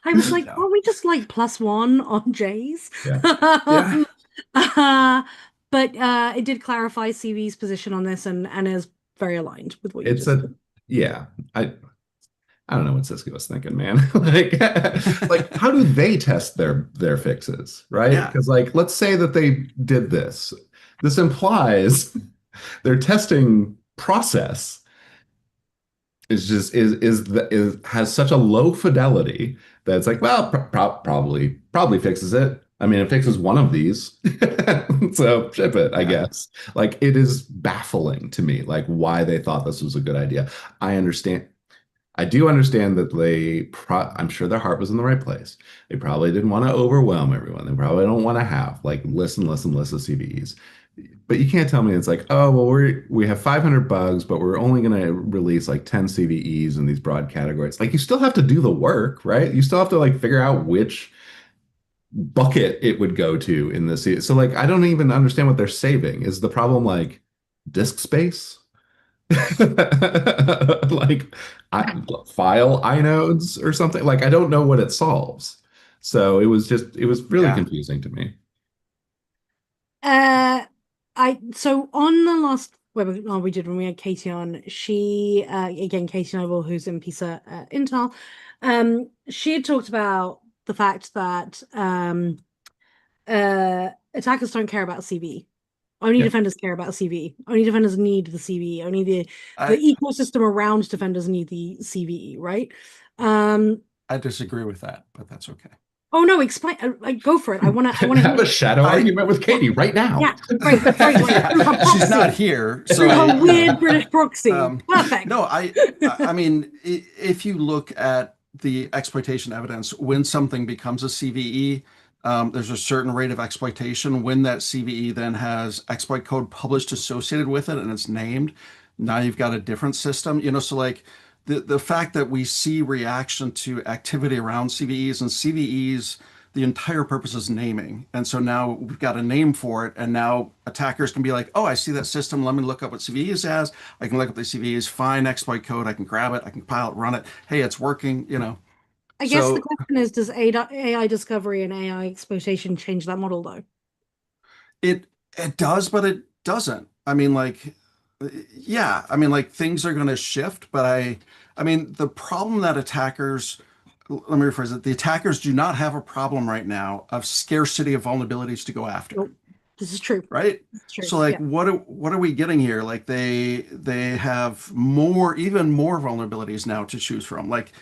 I was like, "Are we just like +1 on Jay's?" Yeah. But it did clarify CV's position on this, and is very aligned with what you It's just said. Yeah. I don't know what Cisco was thinking, man. like how do they test their fixes, right? Yeah. Because like let's say that they did this. This implies their testing process has such a low fidelity that it's like, well, probably fixes it. I mean, it fixes one of these, so ship it, I guess. Like it is baffling to me, like why they thought this was a good idea. I do understand that I'm sure their heart was in the right place. They probably didn't want to overwhelm everyone. They probably don't want to have like list of CVEs. But you can't tell me it's like, oh, well, we have 500 bugs, but we're only going to release like 10 CVEs in these broad categories. Like you still have to do the work, right? You still have to like figure out which bucket it would go to in the C. So like, I don't even understand what they're saving. Is the problem like disk space? like file inodes or something? Like I don't know what it solves. So it was really confusing to me. So on the last webinar we did when we had Katie on, she again Katie Noble, who's in PISA at Intel, she had talked about the fact that attackers don't care about CVE. Only defenders care about CVE. Only defenders need the CVE. Only the ecosystem around defenders need the CVE, right? I disagree with that, but that's okay. Oh no, explain. Go for it. I want to have a shadow argument with Katie right now. Yeah, right. She's not here, so through a weird British proxy. Perfect. No, I mean, if you look at the exploitation evidence, when something becomes a CVE, there's a certain rate of exploitation. When that CVE then has exploit code published associated with it and it's named, now you've got a different system. So like the fact that we see reaction to activity around CVEs and CVEs, the entire purpose is naming. And so now we've got a name for it. And now attackers can be like, oh, I see that system. Let me look up what CVEs has. I can look up the CVEs, find exploit code. I can grab it. I can compile it, run it. Hey, it's working, you know. I guess the question is, does AI discovery and AI exploitation change that model though? It does, but it doesn't. I mean, like, yeah, I mean, like things are going to shift, but I mean, the problem that attackers, let me rephrase it, the attackers do not have a problem right now of scarcity of vulnerabilities to go after. Nope. This is true. Right? It's true. So like Yeah. what are we getting here? Like they have more, even more vulnerabilities now to choose from. Like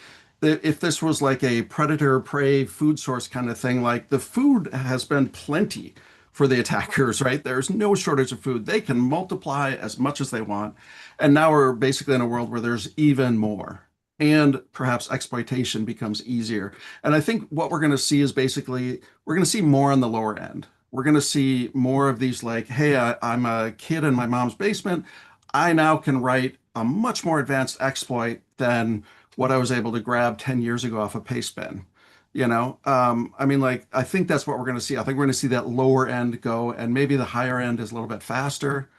if this was like a predator prey food source kind of thing, like the food has been plenty for the attackers, right? There's no shortage of food. They can multiply as much as they want. And now we're basically in a world where there's even more. And perhaps exploitation becomes easier. And I think what we're going to see is basically we're going to see more on the lower end. We're going to see more of these like, hey, I'm a kid in my mom's basement. I now can write a much more advanced exploit than what I was able to grab 10 years ago off a paste bin. You know, I mean, like, I think that's what we're going to see. I think we're going to see that lower end go, and maybe the higher end is a little bit faster.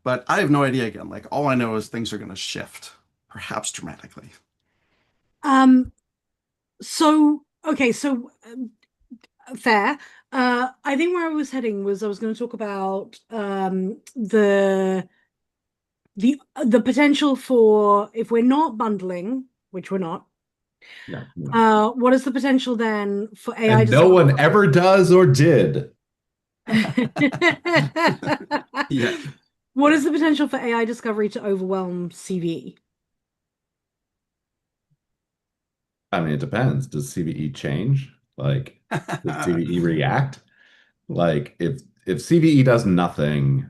But I have no idea again. Like, all I know is things are going to shift, perhaps dramatically. So okay, so fair. I think where I was heading was I was going to talk about the potential for, if we're not bundling, which we're not. No. What is the potential then for AI? And no one ever does or did. Yeah. What is the potential for AI discovery to overwhelm CVE? I mean, it depends. Does CVE change? Like, does CVE react? Like, if CVE does nothing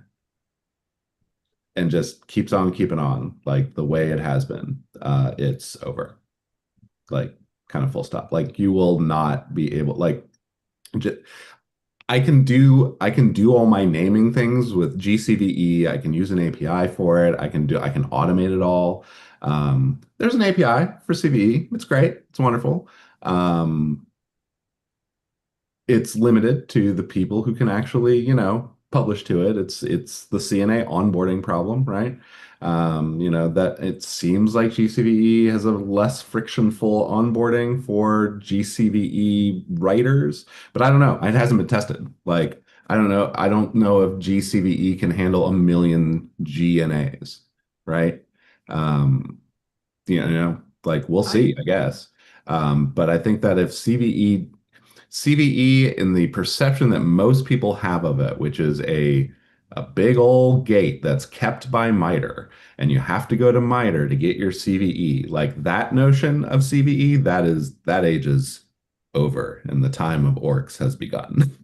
and just keeps on keeping on, like the way it has been, it's over. Like, kind of full stop. Like, you will not be able, like, I can do all my naming things with GCVE. I can use an API for it. I can automate it all. There's an API for CVE. It's great. It's wonderful. It's limited to the people who can actually, publish to it. It's the CNA onboarding problem, right? That it seems like GCVE has a less frictionful onboarding for GCVE writers, but I don't know. It hasn't been tested. Like, I don't know. I don't know if GCVE can handle 1 million GNAs, right? Like we'll see, I guess. But I think that if CVE in the perception that most people have of it, which is a big old gate that's kept by MITRE, and you have to go to MITRE to get your CVE. Like that notion of CVE, that age is over, and the time of orcs has begun.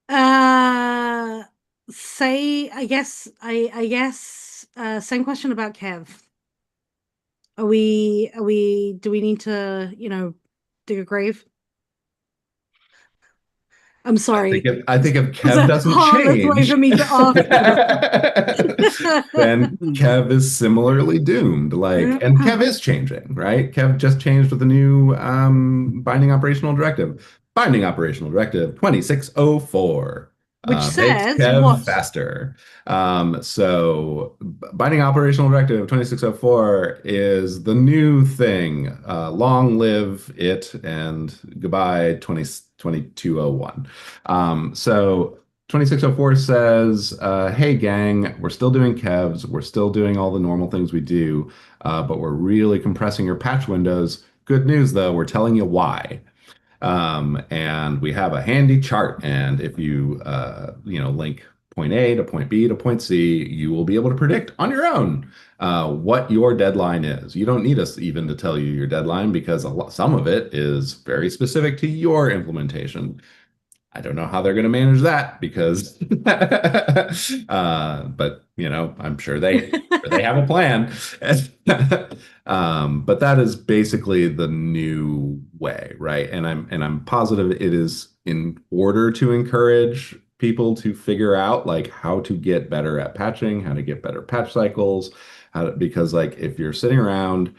I guess same question about Kev. Do we need to, dig a grave? I'm sorry. I think if Kev doesn't change, way for me to ask. then Kev is similarly doomed. And Kev is changing, right? Kev just changed with the new binding operational directive. Binding operational directive 2604. Which says makes Kev faster. So binding operational directive 2604 is the new thing. Long live it and goodbye 2201. So 2604 says, hey gang, we're still doing kevs, we're still doing all the normal things we do, but we're really compressing your patch windows. Good news though, we're telling you why. And we have a handy chart, and if you link point A to point B to point C, you will be able to predict on your own what your deadline is. You don't need us even to tell you your deadline because some of it is very specific to your implementation. I don't know how they're going to manage that because, but I'm sure they have a plan. But that is basically the new way, right? And I'm positive it is in order to encourage people to figure out like how to get better at patching, how to get better patch cycles, because like if you're sitting around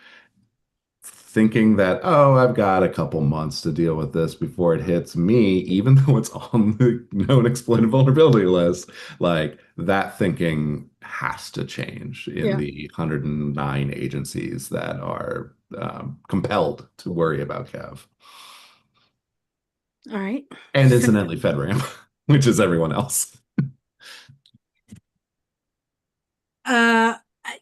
thinking that, oh, I've got a couple months to deal with this before it hits me, even though it's on the known exploited vulnerability list, like that thinking has to change in the 109 agencies that are compelled to worry about CAV. All right. And incidentally, FedRAMP, which is everyone else.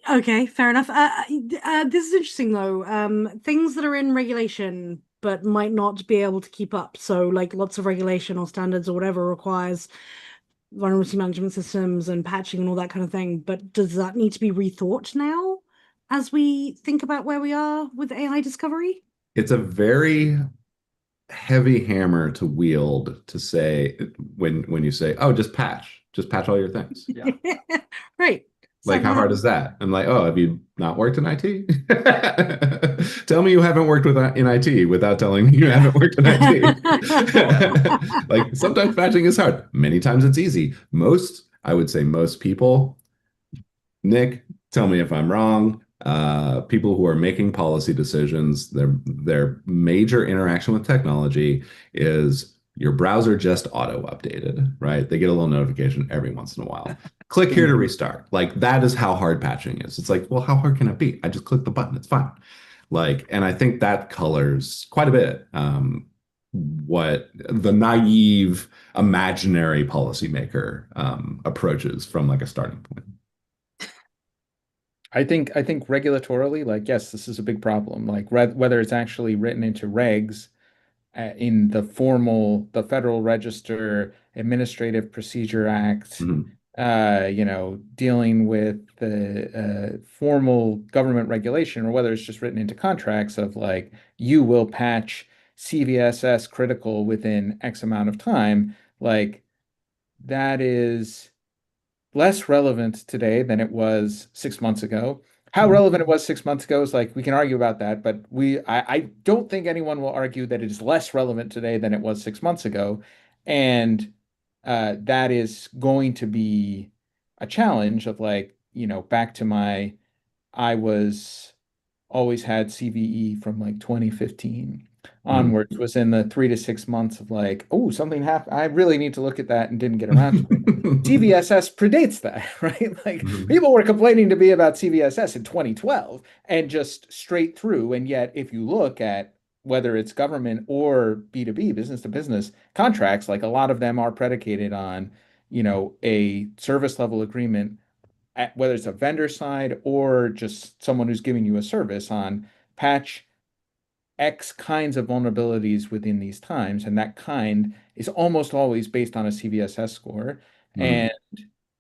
Okay, fair enough. This is interesting though. Things that are in regulation but might not be able to keep up. So like lots of regulation or standards or whatever requires vulnerability management systems and patching and all that kind of thing. But does that need to be rethought now as we think about where we are with AI discovery? It's a very heavy hammer to wield to say when you say, oh, just patch all your things. Yeah. Right. Like, how hard is that? I'm like, oh, have you not worked in IT? Tell me you haven't worked in IT without telling me you haven't worked in IT. Like, sometimes patching is hard. Many times it's easy. I would say most people, Nick, tell me if I'm wrong. People who are making policy decisions, their major interaction with technology is your browser just auto updated, right? They get a little notification every once in a while. Click here to restart. Like that is how hard patching is. It's like, well, how hard can it be? I just click the button. It's fine. Like, and I think that colors quite a bit what the naive, imaginary policymaker approaches from like a starting point. I think regulatorily, like, yes, this is a big problem. Like whether it's actually written into regs in the Federal Register Administrative Procedure Act, dealing with the formal government regulation, or whether it's just written into contracts of like, you will patch CVSS critical within X amount of time, like that is less relevant today than it was 6 months ago. How relevant it was 6 months ago is like, we can argue about that, but I don't think anyone will argue that it is less relevant today than it was 6 months ago. And that is going to be a challenge of like, back to I always had CVE from like 2015 onwards, was in the 3 to 6 months of like, oh, something happened. I really need to look at that and didn't get around to it. CVSS predates that, right? Like people were complaining to me about CVSS in 2012 and just straight through. And yet, if you look at whether it's government or B2B, business to business contracts, like a lot of them are predicated on, a service level agreement, whether it's a vendor side or just someone who's giving you a service on patch X kinds of vulnerabilities within these times. And that kind is almost always based on a CVSS score. And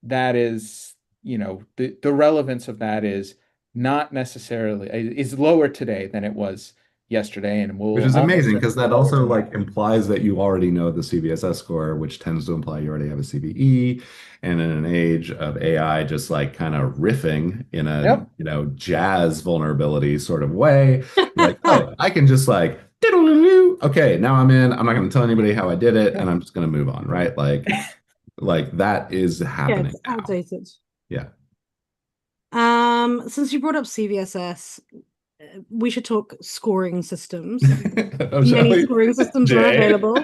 that is, the relevance of that is not necessarily, is lower today than it was yesterday. And which is amazing because that also like implies that you already know the CVSS score, which tends to imply you already have a CVE. And in an age of AI just like kind of riffing in a jazz vulnerability sort of way, like, oh, I can just like okay, now I'm in. I'm not going to tell anybody how I did it, and I'm just going to move on, right? Like that is happening. It's outdated. Yeah. Since you brought up CVSS, we should talk scoring systems. Oh, many scoring systems Jay, are available.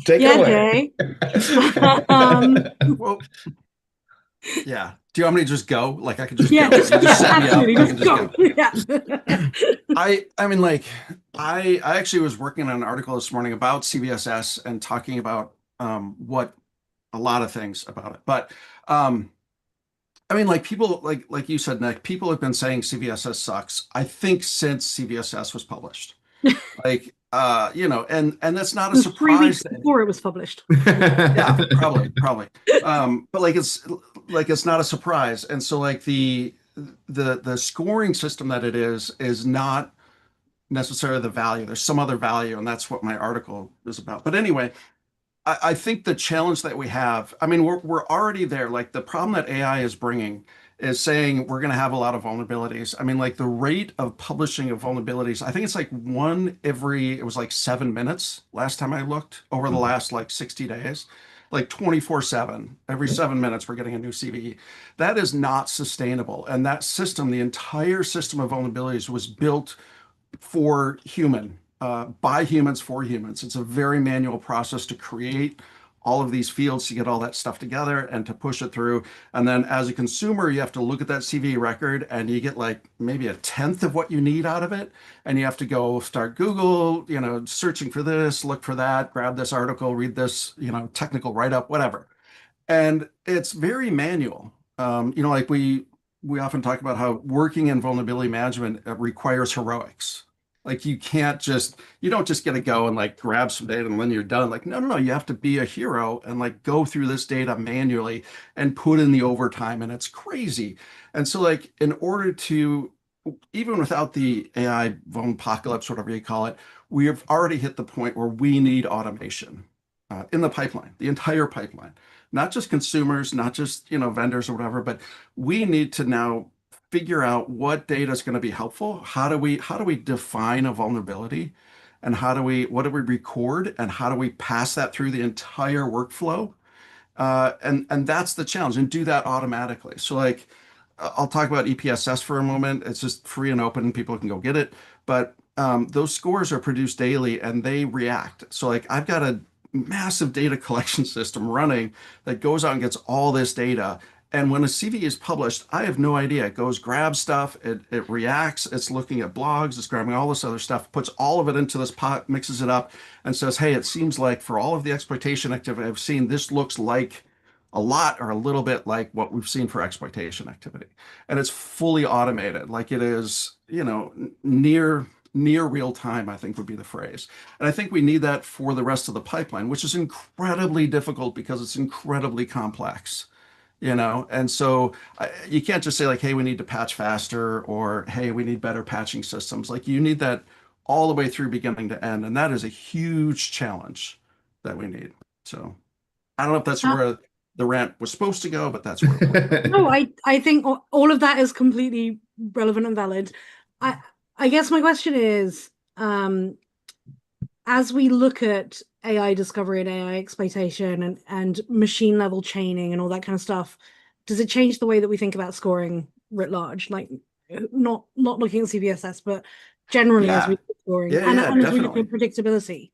Take it away. Jay. Well, yeah. Do you want me to just go? Like I could just go. You just set me up. I can just go. Yeah. I mean, like I actually was working on an article this morning about CVSS and talking about what a lot of things about it. But I mean, like people, like you said, Nick, people have been saying CVSS sucks, I think, since CVSS was published. Like, and that's not a surprise. 3 weeks before it was published. Yeah, probably. But it's not a surprise. And so like the scoring system that it is not necessarily the value. There's some other value, and that's what my article is about. But anyway, I think the challenge that we have, I mean, we're already there. Like the problem that AI is bringing is saying we're going to have a lot of vulnerabilities. I mean, like the rate of publishing of vulnerabilities, I think it's like it was like 7 minutes last time I looked over the last like 60 days, like 24/7. Every 7 minutes, we're getting a new CVE. That is not sustainable. And that system, the entire system of vulnerabilities was built for human, by humans for humans. It's a very manual process to create all of these fields, to get all that stuff together and to push it through. And then as a consumer, you have to look at that CVE record and you get like maybe a tenth of what you need out of it. And you have to go start Google, searching for this, look for that, grab this article, read this, technical write-up, whatever. And it's very manual. Like we often talk about how working in vulnerability management requires heroics. Like you don't just get to go and like grab some data and then you're done. Like, no, you have to be a hero and like go through this data manually and put in the overtime, and it's crazy. And so like in order to, even without the AI apocalypse, whatever you call it, we have already hit the point where we need automation in the pipeline, the entire pipeline, not just consumers, not just, vendors or whatever, but we need to now figure out what data is going to be helpful. How do we define a vulnerability, and what do we record, and how do we pass that through the entire workflow? And that's the challenge, and do that automatically. So like, I'll talk about EPSS for a moment. It's just free and open. People can go get it. But those scores are produced daily and they react. So like I've got a massive data collection system running that goes out and gets all this data. And when a CVE is published, I have no idea. It goes, grabs stuff, it reacts, it's looking at blogs, it's grabbing all this other stuff, puts all of it into this pot, mixes it up, and says, hey, it seems like for all of the exploitation activity I've seen, this looks like a lot or a little bit like what we've seen for exploitation activity. And it's fully automated, like it is, near real time, I think would be the phrase. And I think we need that for the rest of the pipeline, which is incredibly difficult because it's incredibly complex. And so you can't just say like, hey, we need to patch faster, or hey, we need better patching systems. Like you need that all the way through beginning to end. And that is a huge challenge that we need. So I don't know if that's where the rant was supposed to go, but that's where it went. No, I think all of that is completely relevant and valid. I guess my question is, as we look at AI discovery and AI exploitation and machine level chaining and all that kind of stuff, does it change the way that we think about scoring writ large? Like not looking at CVSS, but generally as we look at scoring and as we look at predictability.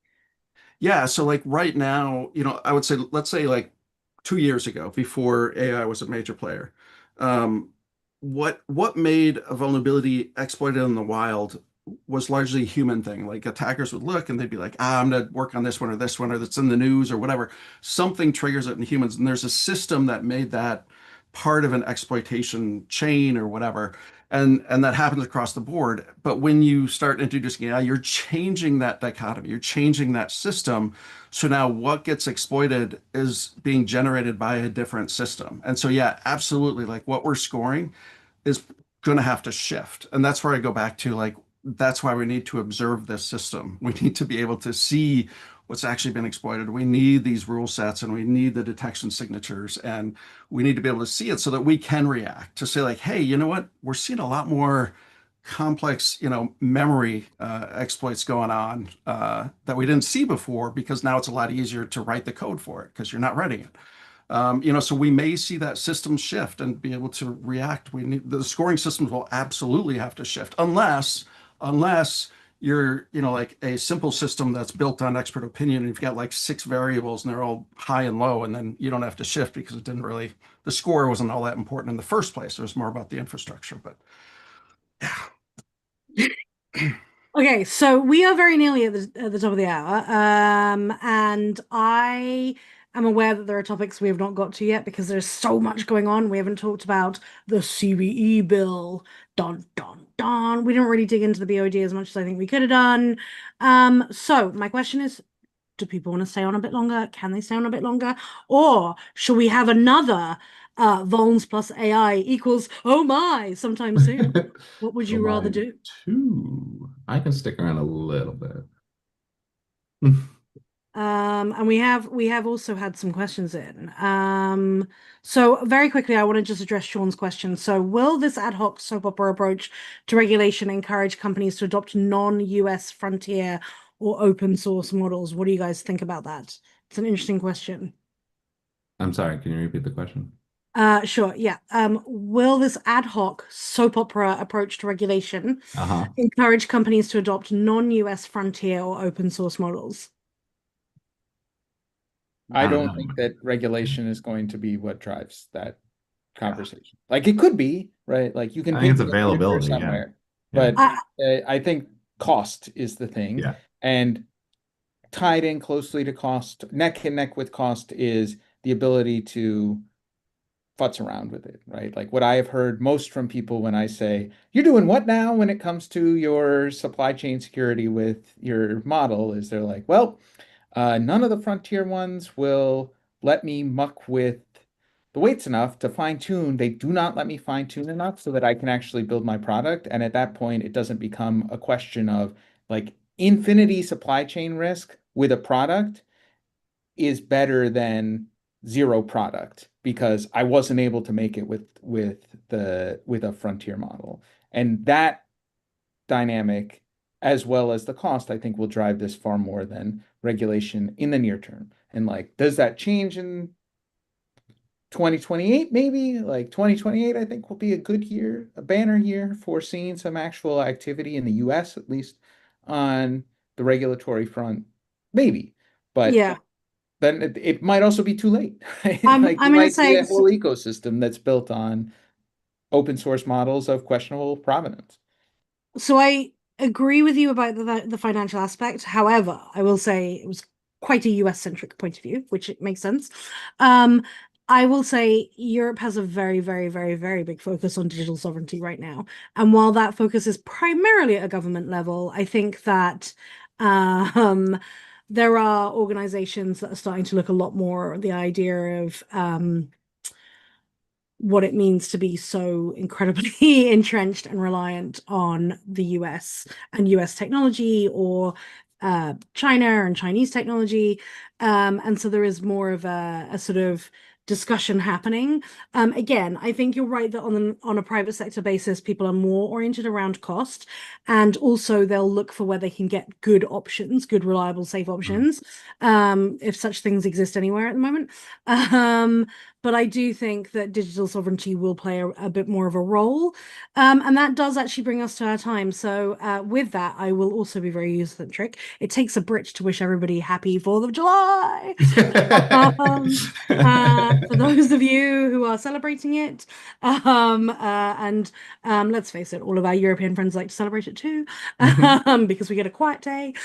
Yeah, so like right now, I would say, let's say like 2 years ago, before AI was a major player, what made a vulnerability exploited in the wild was largely a human thing. Like attackers would look and they'd be like, I'm gonna work on this one, or that's in the news or whatever. Something triggers it in humans, and there's a system that made that part of an exploitation chain or whatever. And that happens across the board. But when you start introducing AI, you're changing that dichotomy, you're changing that system. So now what gets exploited is being generated by a different system. And so, yeah, absolutely. Like what we're scoring is going to have to shift. And that's where I go back to like, that's why we need to observe this system. We need to be able to see what's actually been exploited. We need these rule sets, and we need the detection signatures, and we need to be able to see it so that we can react to say like, hey, you know what? We're seeing a lot more complex, memory exploits going on that we didn't see before, because now it's a lot easier to write the code for it because you're not writing it. So we may see that system shift and be able to react. The scoring systems will absolutely have to shift unless you're, like a simple system that's built on expert opinion, and you've got like 6 variables and they're all high and low, and then you don't have to shift because the score wasn't all that important in the first place. It was more about the infrastructure, but yeah. Okay, so we are very nearly at the top of the hour, and I am aware that there are topics we have not got to yet because there's so much going on. We haven't talked about the CVE bill. Dun, dun, dun. We didn't really dig into the BOD as much as I think we could have done. So my question is, do people want to stay on a bit longer? Can they stay on a bit longer? Or should we have another Vulns plus AI equals oh my sometime soon? What would you rather do? I can stick around a little bit. And we have also had some questions in. So very quickly, I want to just address Sean's question. So will this ad hoc soap opera approach to regulation encourage companies to adopt non-US frontier or open source models? What do you guys think about that? It's an interesting question. I'm sorry, can you repeat the question? Sure, yeah. Will this ad hoc soap opera approach to regulation encourage companies to adopt non-US frontier or open source models? I don't think that regulation is going to be what drives that conversation. Like it could be, right? Like you can I think pay it's availability somewhere, yeah. but I think cost is the thing. And tied in closely to cost, neck and neck with cost, is the ability to futz around with it, right? Like what I have heard most from people when I say, you're doing what now when it comes to your supply chain security with your model, is they're like, well, none of the frontier ones will let me muck with the weights enough to fine tune. They do not let me fine tune enough so that I can actually build my product. And at that point, it doesn't become a question of like infinity supply chain risk with a product is better than zero product because I wasn't able to make it with a frontier model. And that dynamic, as well as the cost, I think will drive this far more than regulation in the near term. And like, does that change in 2028? Maybe. Like 2028, I think will be a good year, a banner year for seeing some actual activity in the US, at least on the regulatory front. Maybe. But yeah, then it might also be too late. Right? I'm Like you gonna might see say a whole ecosystem that's built on open source models of questionable provenance. so. I agree with you about the financial aspect. However, I will say it was quite a US centric point of view, which it makes sense. I will say Europe has a very, very, very, very big focus on digital sovereignty right now. And while that focus is primarily at a government level, I think that there are organizations that are starting to look a lot more at the idea of what it means to be so incredibly entrenched and reliant on the US and US technology, or China and Chinese technology. And so there is more of a sort of discussion happening. Again, I think you're right that on a private sector basis, people are more oriented around cost, and also they'll look for where they can get good options, good, reliable, safe options, if such things exist anywhere at the moment. But I do think that digital sovereignty will play a bit more of a role. And that does actually bring us to our time. So with that, I will also be very user-centric. It takes a Brit to wish everybody happy 4th of July. For those of you who are celebrating it. And let's face it, all of our European friends like to celebrate it too, because we get a quiet day.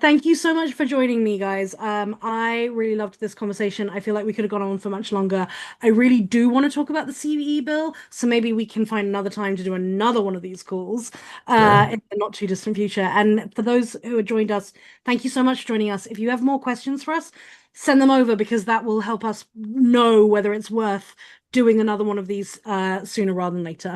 Thank you so much for joining me, guys. I really loved this conversation. I feel like we could have gone on for much longer. I really do want to talk about the CVE bill, so maybe we can find another time to do another one of these calls in the not too distant future. And for those who have joined us, thank you so much for joining us. If you have more questions for us, send them over, because that will help us know whether it's worth doing another one of these sooner rather than later.